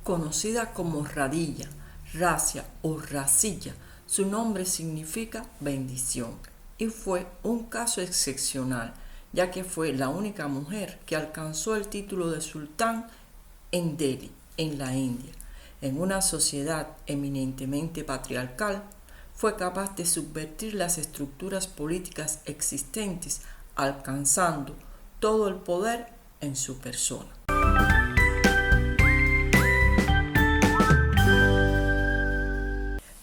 Conocida como Radilla, Racia o Racilla, su nombre significa bendición y fue un caso excepcional, ya que fue la única mujer que alcanzó el título de sultán en Delhi, en la India. En una sociedad eminentemente patriarcal, fue capaz de subvertir las estructuras políticas existentes, alcanzando todo el poder en su persona.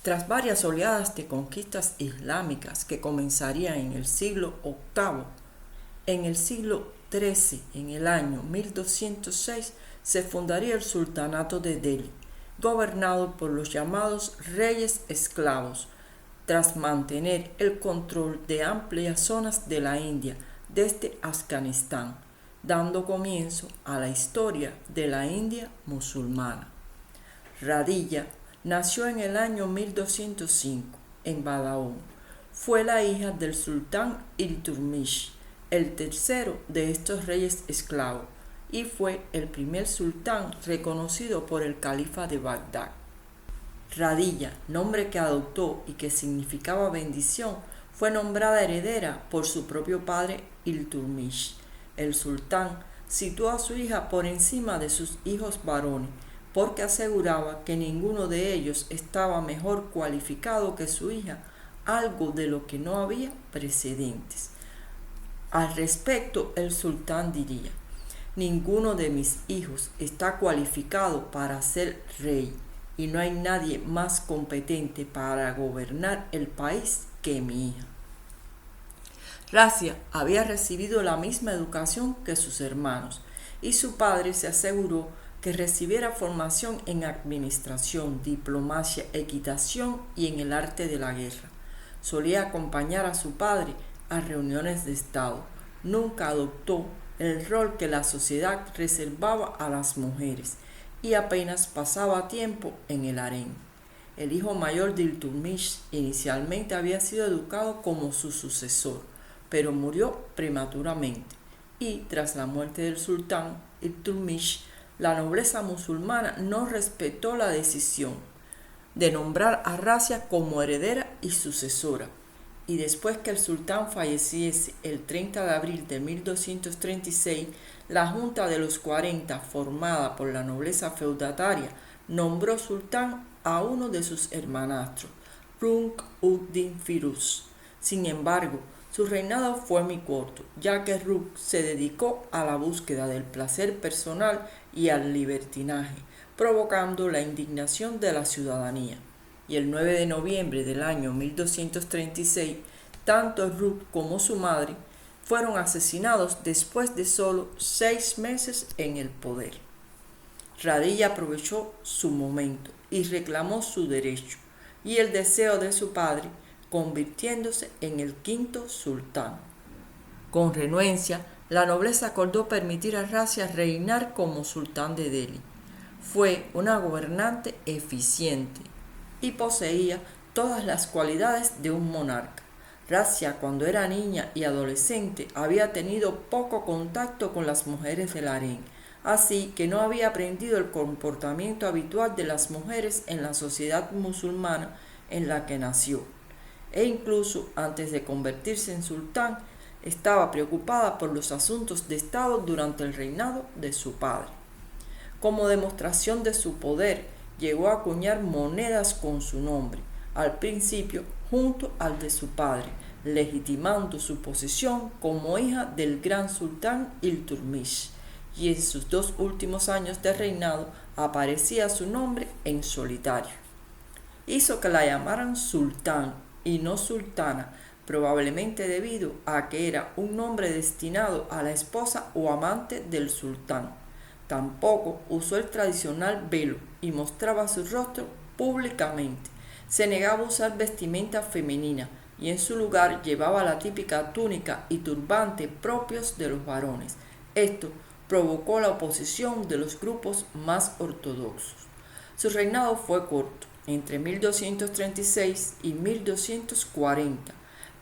Tras varias oleadas de conquistas islámicas que comenzarían en el siglo VIII, en el siglo XIII, en el año 1206, se fundaría el Sultanato de Delhi, gobernado por los llamados reyes esclavos, tras mantener el control de amplias zonas de la India desde Afganistán, dando comienzo a la historia de la India musulmana. Radilla nació en el año 1205 en Badaún. Fue la hija del sultán Iltutmish, el tercero de estos reyes esclavos, y fue el primer sultán reconocido por el califa de Bagdad. Radilla, nombre que adoptó y que significaba bendición, fue nombrada heredera por su propio padre Iltutmish. El sultán situó a su hija por encima de sus hijos varones, porque aseguraba que ninguno de ellos estaba mejor cualificado que su hija, algo de lo que no había precedentes. Al respecto, el sultán diría: ninguno de mis hijos está cualificado para ser rey, y no hay nadie más competente para gobernar el país que mi hija. Racia había recibido la misma educación que sus hermanos, y su padre se aseguró que recibiera formación en administración, diplomacia, equitación y en el arte de la guerra. Solía acompañar a su padre a reuniones de Estado. Nunca adoptó el rol que la sociedad reservaba a las mujeres y apenas pasaba tiempo en el harén. El hijo mayor de Iltutmish inicialmente había sido educado como su sucesor, pero murió prematuramente, y tras la muerte del sultán Iltutmish, la nobleza musulmana no respetó la decisión de nombrar a Racia como heredera y sucesora, y después que el sultán falleciese el 30 de abril de 1236, la Junta de los 40, formada por la nobleza feudataria, nombró sultán a uno de sus hermanastros, Rukn-ud-Din Firuz. Sin embargo, su reinado fue muy corto, ya que Rukn se dedicó a la búsqueda del placer personal y al libertinaje, provocando la indignación de la ciudadanía. Y el 9 de noviembre del año 1236, tanto Rukn como su madre fueron asesinados después de solo 6 meses en el poder. Radilla aprovechó su momento y reclamó su derecho y el deseo de su padre, convirtiéndose en el quinto sultán. Con renuencia, la nobleza acordó permitir a Racia reinar como sultán de Delhi. Fue una gobernante eficiente y poseía todas las cualidades de un monarca. Racia, cuando era niña y adolescente, había tenido poco contacto con las mujeres del harén, así que no había aprendido el comportamiento habitual de las mujeres en la sociedad musulmana en la que nació. E incluso antes de convertirse en sultán, estaba preocupada por los asuntos de Estado durante el reinado de su padre. Como demostración de su poder, llegó a acuñar monedas con su nombre, al principio junto al de su padre, legitimando su posición como hija del gran sultán Iltutmish, y en sus 2 últimos años de reinado aparecía su nombre en solitario. Hizo que la llamaran sultán y no sultana, probablemente debido a que era un nombre destinado a la esposa o amante del sultán. Tampoco usó el tradicional velo y mostraba su rostro públicamente. Se negaba a usar vestimenta femenina y en su lugar llevaba la típica túnica y turbante propios de los varones. Esto provocó la oposición de los grupos más ortodoxos. Su reinado fue corto, entre 1236 y 1240,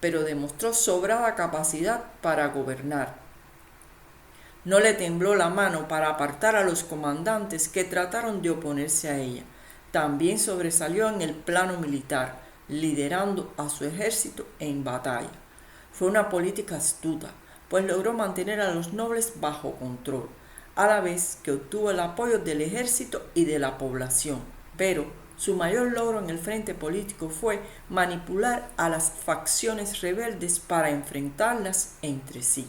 pero demostró sobrada capacidad para gobernar. No le tembló la mano para apartar a los comandantes que trataron de oponerse a ella. También sobresalió en el plano militar, liderando a su ejército en batalla. Fue una política astuta, pues logró mantener a los nobles bajo control, a la vez que obtuvo el apoyo del ejército y de la población. Pero su mayor logro en el frente político fue manipular a las facciones rebeldes para enfrentarlas entre sí.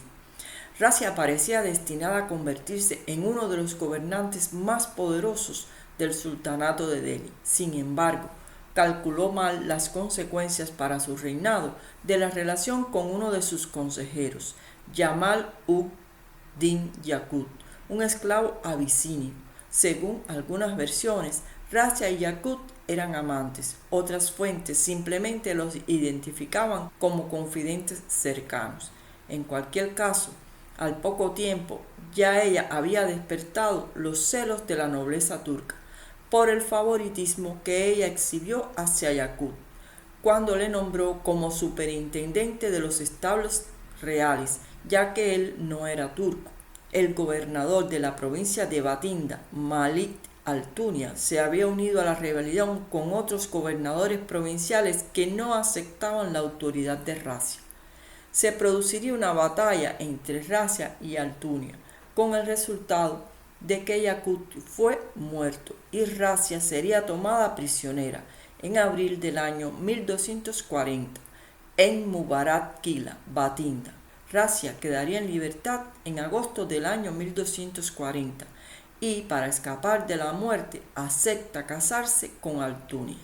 Razia parecía destinada a convertirse en uno de los gobernantes más poderosos del sultanato de Delhi. Sin embargo, calculó mal las consecuencias para su reinado de la relación con uno de sus consejeros, Jamal-ud-Din Yaqut, un esclavo abisinio. Según algunas versiones, Razia y Yaqut eran amantes. Otras fuentes simplemente los identificaban como confidentes cercanos. En cualquier caso, al poco tiempo ya ella había despertado los celos de la nobleza turca por el favoritismo que ella exhibió hacia Yaqut, cuando le nombró como superintendente de los establos reales, ya que él no era turco. El gobernador de la provincia de Batinda, Malik Altunia, se había unido a la rebelión con otros gobernadores provinciales que no aceptaban la autoridad de Razia. Se produciría una batalla entre Razia y Altunia, con el resultado de que Yaqut fue muerto y Razia sería tomada prisionera en abril del año 1240 en Mubarak Kila, Batinda. Razia quedaría en libertad en agosto del año 1240 y, para escapar de la muerte, acepta casarse con Altunia.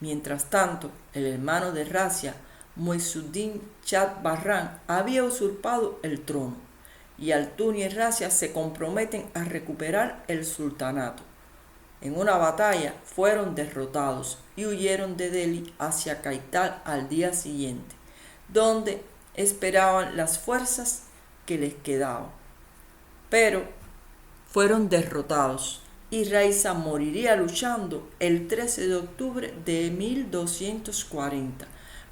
Mientras tanto, el hermano de Razia, Muizuddin Shah Barran, había usurpado el trono, y Altunia y Razia se comprometen a recuperar el sultanato. En una batalla fueron derrotados y huyeron de Delhi hacia Kaital al día siguiente, donde esperaban las fuerzas que les quedaban. Pero fueron derrotados y Raisa moriría luchando el 13 de octubre de 1240,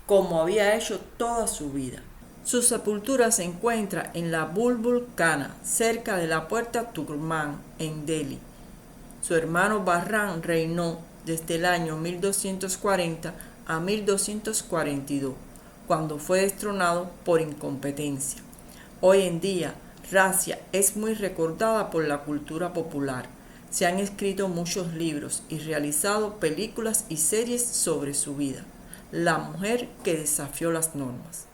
como había hecho toda su vida. Su sepultura se encuentra en la Bulbul Khana, cerca de la puerta Turkmán, en Delhi. Su hermano Barran reinó desde el año 1240 a 1242, cuando fue destronado por incompetencia. Hoy en día, Razia es muy recordada por la cultura popular. Se han escrito muchos libros y realizado películas y series sobre su vida. La mujer que desafió las normas.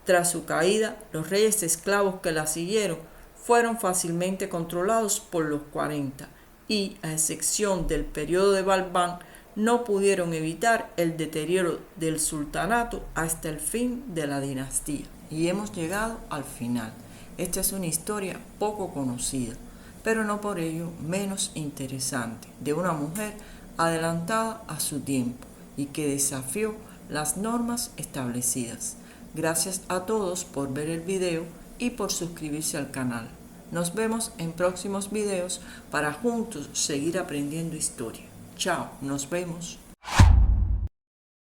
Tras su caída, los reyes esclavos que la siguieron fueron fácilmente controlados por los 40 y, a excepción del periodo de Balban, no pudieron evitar el deterioro del sultanato hasta el fin de la dinastía. Y hemos llegado al final. Esta es una historia poco conocida, pero no por ello menos interesante, de una mujer adelantada a su tiempo y que desafió las normas establecidas. Gracias a todos por ver el video y por suscribirse al canal. Nos vemos en próximos videos para juntos seguir aprendiendo historia. Chao, nos vemos.